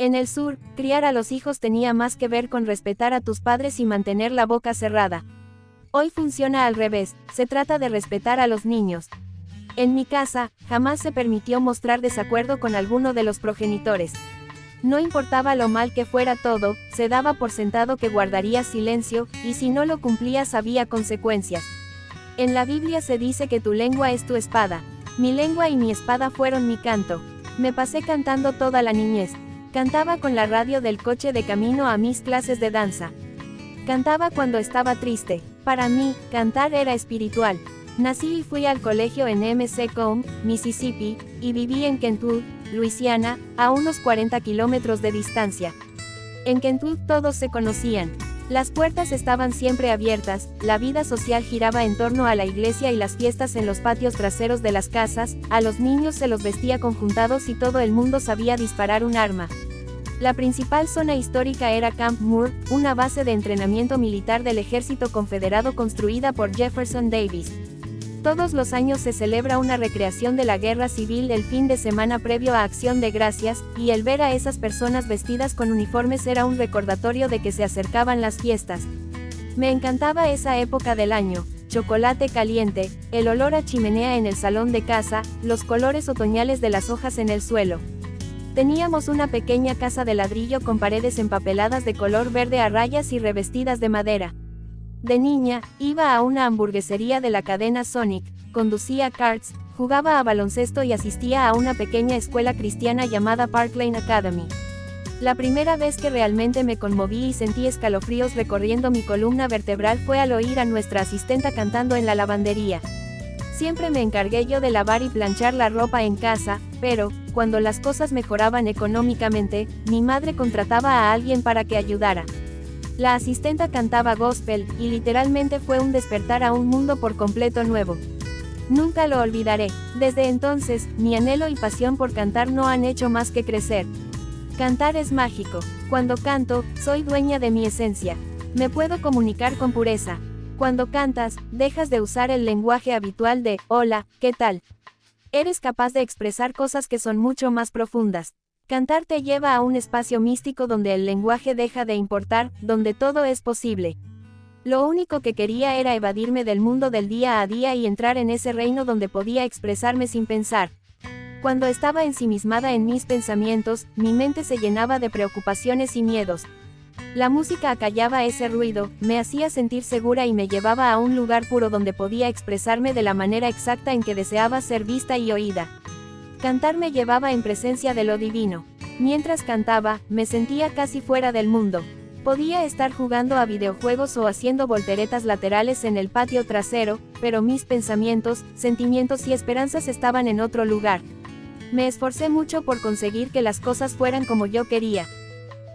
En el sur, criar a los hijos tenía más que ver con respetar a tus padres y mantener la boca cerrada. Hoy funciona al revés, se trata de respetar a los niños. En mi casa, jamás se permitió mostrar desacuerdo con alguno de los progenitores. No importaba lo mal que fuera todo, se daba por sentado que guardarías silencio, y si no lo cumplías había consecuencias. En la Biblia se dice que tu lengua es tu espada. Mi lengua y mi espada fueron mi canto. Me pasé cantando toda la niñez. Cantaba con la radio del coche de camino a mis clases de danza. Cantaba cuando estaba triste. Para mí, cantar era espiritual. Nací y fui al colegio en McComb, Mississippi, y viví en Kentucky, Luisiana, a unos 40 kilómetros de distancia. En Kentucky todos se conocían. Las puertas estaban siempre abiertas, la vida social giraba en torno a la iglesia y las fiestas en los patios traseros de las casas, a los niños se los vestía conjuntados y todo el mundo sabía disparar un arma. La principal zona histórica era Camp Moore, una base de entrenamiento militar del ejército confederado construida por Jefferson Davis. Todos los años se celebra una recreación de la guerra civil el fin de semana previo a Acción de Gracias, y el ver a esas personas vestidas con uniformes era un recordatorio de que se acercaban las fiestas. Me encantaba esa época del año, chocolate caliente, el olor a chimenea en el salón de casa, los colores otoñales de las hojas en el suelo. Teníamos una pequeña casa de ladrillo con paredes empapeladas de color verde a rayas y revestidas de madera. De niña, iba a una hamburguesería de la cadena Sonic, conducía karts, jugaba a baloncesto y asistía a una pequeña escuela cristiana llamada Park Lane Academy. La primera vez que realmente me conmoví y sentí escalofríos recorriendo mi columna vertebral fue al oír a nuestra asistenta cantando en la lavandería. Siempre me encargué yo de lavar y planchar la ropa en casa, pero, cuando las cosas mejoraban económicamente, mi madre contrataba a alguien para que ayudara. La asistenta cantaba gospel, y literalmente fue un despertar a un mundo por completo nuevo. Nunca lo olvidaré. Desde entonces, mi anhelo y pasión por cantar no han hecho más que crecer. Cantar es mágico. Cuando canto, soy dueña de mi esencia. Me puedo comunicar con pureza. Cuando cantas, dejas de usar el lenguaje habitual de, hola, ¿qué tal? Eres capaz de expresar cosas que son mucho más profundas. Cantar te lleva a un espacio místico donde el lenguaje deja de importar, donde todo es posible. Lo único que quería era evadirme del mundo del día a día y entrar en ese reino donde podía expresarme sin pensar. Cuando estaba ensimismada en mis pensamientos, mi mente se llenaba de preocupaciones y miedos. La música acallaba ese ruido, me hacía sentir segura y me llevaba a un lugar puro donde podía expresarme de la manera exacta en que deseaba ser vista y oída. Cantar me llevaba en presencia de lo divino. Mientras cantaba, me sentía casi fuera del mundo. Podía estar jugando a videojuegos o haciendo volteretas laterales en el patio trasero, pero mis pensamientos, sentimientos y esperanzas estaban en otro lugar. Me esforcé mucho por conseguir que las cosas fueran como yo quería.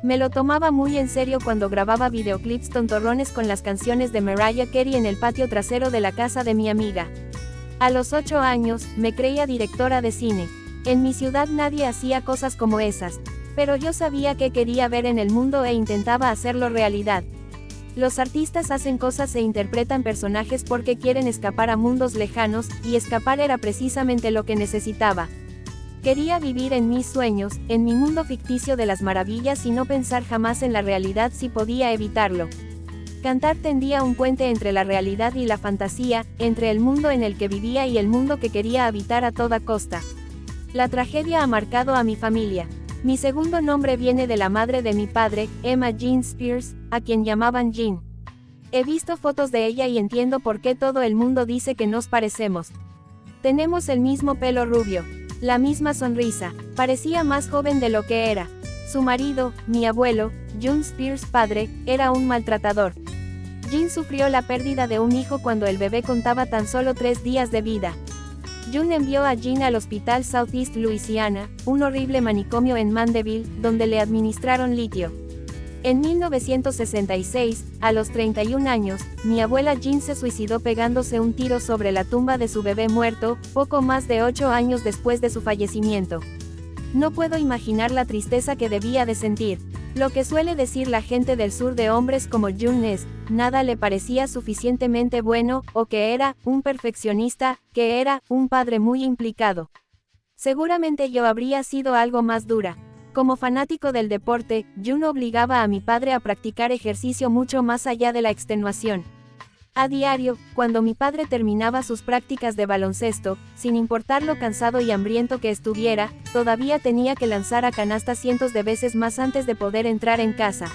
Me lo tomaba muy en serio cuando grababa videoclips tontorrones con las canciones de Mariah Carey en el patio trasero de la casa de mi amiga. A los 8 años, me creía directora de cine. En mi ciudad nadie hacía cosas como esas, pero yo sabía qué quería ver en el mundo e intentaba hacerlo realidad. Los artistas hacen cosas e interpretan personajes porque quieren escapar a mundos lejanos, y escapar era precisamente lo que necesitaba. Quería vivir en mis sueños, en mi mundo ficticio de las maravillas y no pensar jamás en la realidad si podía evitarlo. Cantar tendía un puente entre la realidad y la fantasía, entre el mundo en el que vivía y el mundo que quería habitar a toda costa. La tragedia ha marcado a mi familia. Mi segundo nombre viene de la madre de mi padre, Emma Jean Spears, a quien llamaban Jean. He visto fotos de ella y entiendo por qué todo el mundo dice que nos parecemos. Tenemos el mismo pelo rubio, la misma sonrisa, parecía más joven de lo que era. Su marido, mi abuelo, John Spears padre, era un maltratador. Jean sufrió la pérdida de un hijo cuando el bebé contaba tan solo 3 días de vida. June envió a Jean al hospital Southeast Louisiana, un horrible manicomio en Mandeville, donde le administraron litio. En 1966, a los 31 años, mi abuela Jean se suicidó pegándose un tiro sobre la tumba de su bebé muerto, poco más de 8 años después de su fallecimiento. No puedo imaginar la tristeza que debía de sentir. Lo que suele decir la gente del sur de hombres como June es, nada le parecía suficientemente bueno, o que era un perfeccionista, que era un padre muy implicado. Seguramente yo habría sido algo más dura. Como fanático del deporte, Jun obligaba a mi padre a practicar ejercicio mucho más allá de la extenuación. A diario, cuando mi padre terminaba sus prácticas de baloncesto, sin importar lo cansado y hambriento que estuviera, todavía tenía que lanzar a canasta cientos de veces más antes de poder entrar en casa.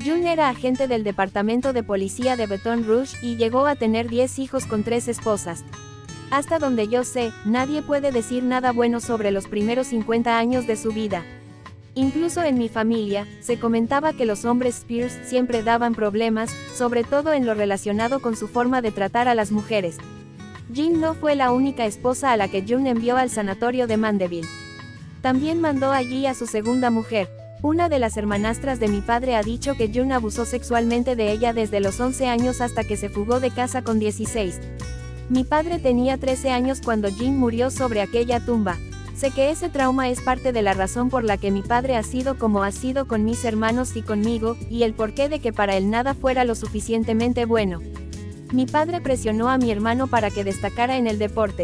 Jun era agente del departamento de policía de Baton Rouge y llegó a tener 10 hijos con 3 esposas. Hasta donde yo sé, nadie puede decir nada bueno sobre los primeros 50 años de su vida. Incluso en mi familia, se comentaba que los hombres Spears siempre daban problemas, sobre todo en lo relacionado con su forma de tratar a las mujeres. Jean no fue la única esposa a la que Jun envió al sanatorio de Mandeville. También mandó allí a su segunda mujer. Una de las hermanastras de mi padre ha dicho que Jun abusó sexualmente de ella desde los 11 años hasta que se fugó de casa con 16. Mi padre tenía 13 años cuando Jean murió sobre aquella tumba. Sé que ese trauma es parte de la razón por la que mi padre ha sido como ha sido con mis hermanos y conmigo, y el porqué de que para él nada fuera lo suficientemente bueno. Mi padre presionó a mi hermano para que destacara en el deporte.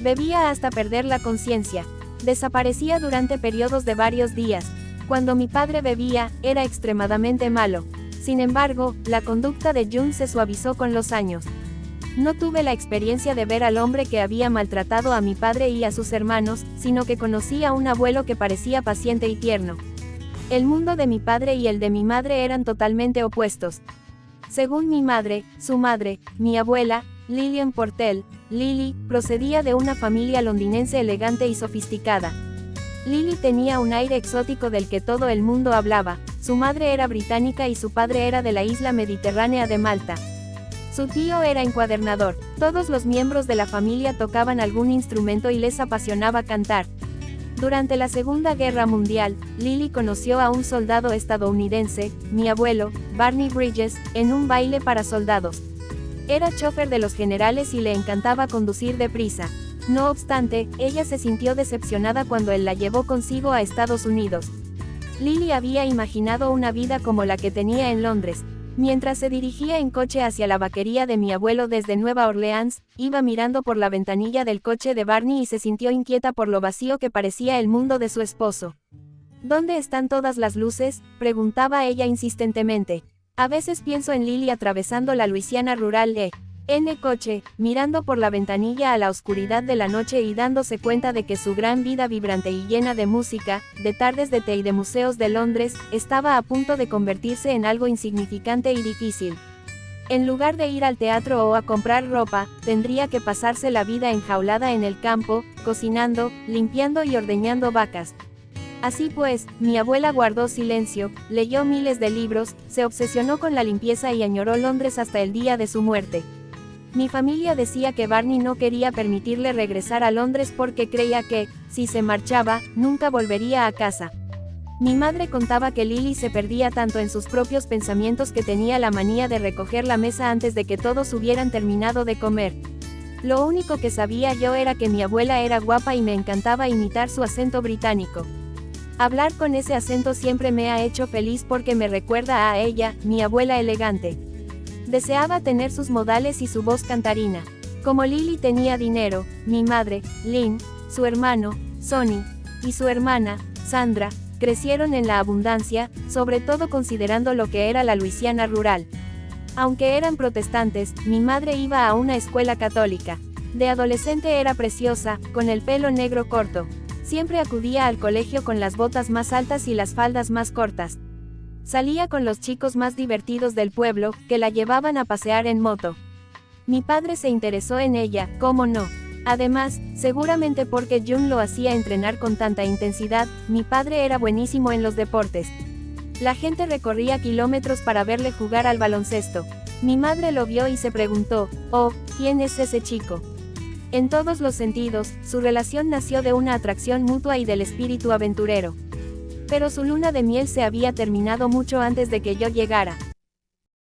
Bebía hasta perder la conciencia. Desaparecía durante periodos de varios días. Cuando mi padre bebía, era extremadamente malo. Sin embargo, la conducta de Jun se suavizó con los años. No tuve la experiencia de ver al hombre que había maltratado a mi padre y a sus hermanos, sino que conocí a un abuelo que parecía paciente y tierno. El mundo de mi padre y el de mi madre eran totalmente opuestos. Según mi madre, su madre, mi abuela, Lillian Portell, Lily, procedía de una familia londinense elegante y sofisticada. Lily tenía un aire exótico del que todo el mundo hablaba. Su madre era británica y su padre era de la isla mediterránea de Malta. Su tío era encuadernador. Todos los miembros de la familia tocaban algún instrumento y les apasionaba cantar. Durante la Segunda Guerra Mundial, Lily conoció a un soldado estadounidense, mi abuelo, Barney Bridges, en un baile para soldados. Era chofer de los generales y le encantaba conducir deprisa. No obstante, ella se sintió decepcionada cuando él la llevó consigo a Estados Unidos. Lily había imaginado una vida como la que tenía en Londres. Mientras se dirigía en coche hacia la vaquería de mi abuelo desde Nueva Orleans, iba mirando por la ventanilla del coche de Barney y se sintió inquieta por lo vacío que parecía el mundo de su esposo. ¿Dónde están todas las luces?, preguntaba ella insistentemente. A veces pienso en Lily atravesando la Luisiana rural en el coche, mirando por la ventanilla a la oscuridad de la noche y dándose cuenta de que su gran vida vibrante y llena de música, de tardes de té y de museos de Londres, estaba a punto de convertirse en algo insignificante y difícil. En lugar de ir al teatro o a comprar ropa, tendría que pasarse la vida enjaulada en el campo, cocinando, limpiando y ordeñando vacas. Así pues, mi abuela guardó silencio, leyó miles de libros, se obsesionó con la limpieza y añoró Londres hasta el día de su muerte. Mi familia decía que Barney no quería permitirle regresar a Londres porque creía que, si se marchaba, nunca volvería a casa. Mi madre contaba que Lily se perdía tanto en sus propios pensamientos que tenía la manía de recoger la mesa antes de que todos hubieran terminado de comer. Lo único que sabía yo era que mi abuela era guapa y me encantaba imitar su acento británico. Hablar con ese acento siempre me ha hecho feliz porque me recuerda a ella, mi abuela elegante. Deseaba tener sus modales y su voz cantarina. Como Lily tenía dinero, mi madre, Lynn, su hermano, Sonny, y su hermana, Sandra, crecieron en la abundancia, sobre todo considerando lo que era la Luisiana rural. Aunque eran protestantes, mi madre iba a una escuela católica. De adolescente era preciosa, con el pelo negro corto. Siempre acudía al colegio con las botas más altas y las faldas más cortas. Salía con los chicos más divertidos del pueblo, que la llevaban a pasear en moto. Mi padre se interesó en ella, ¿cómo no? Además, seguramente porque Jun lo hacía entrenar con tanta intensidad, mi padre era buenísimo en los deportes. La gente recorría kilómetros para verle jugar al baloncesto. Mi madre lo vio y se preguntó, oh, ¿quién es ese chico? En todos los sentidos, su relación nació de una atracción mutua y del espíritu aventurero. Pero su luna de miel se había terminado mucho antes de que yo llegara.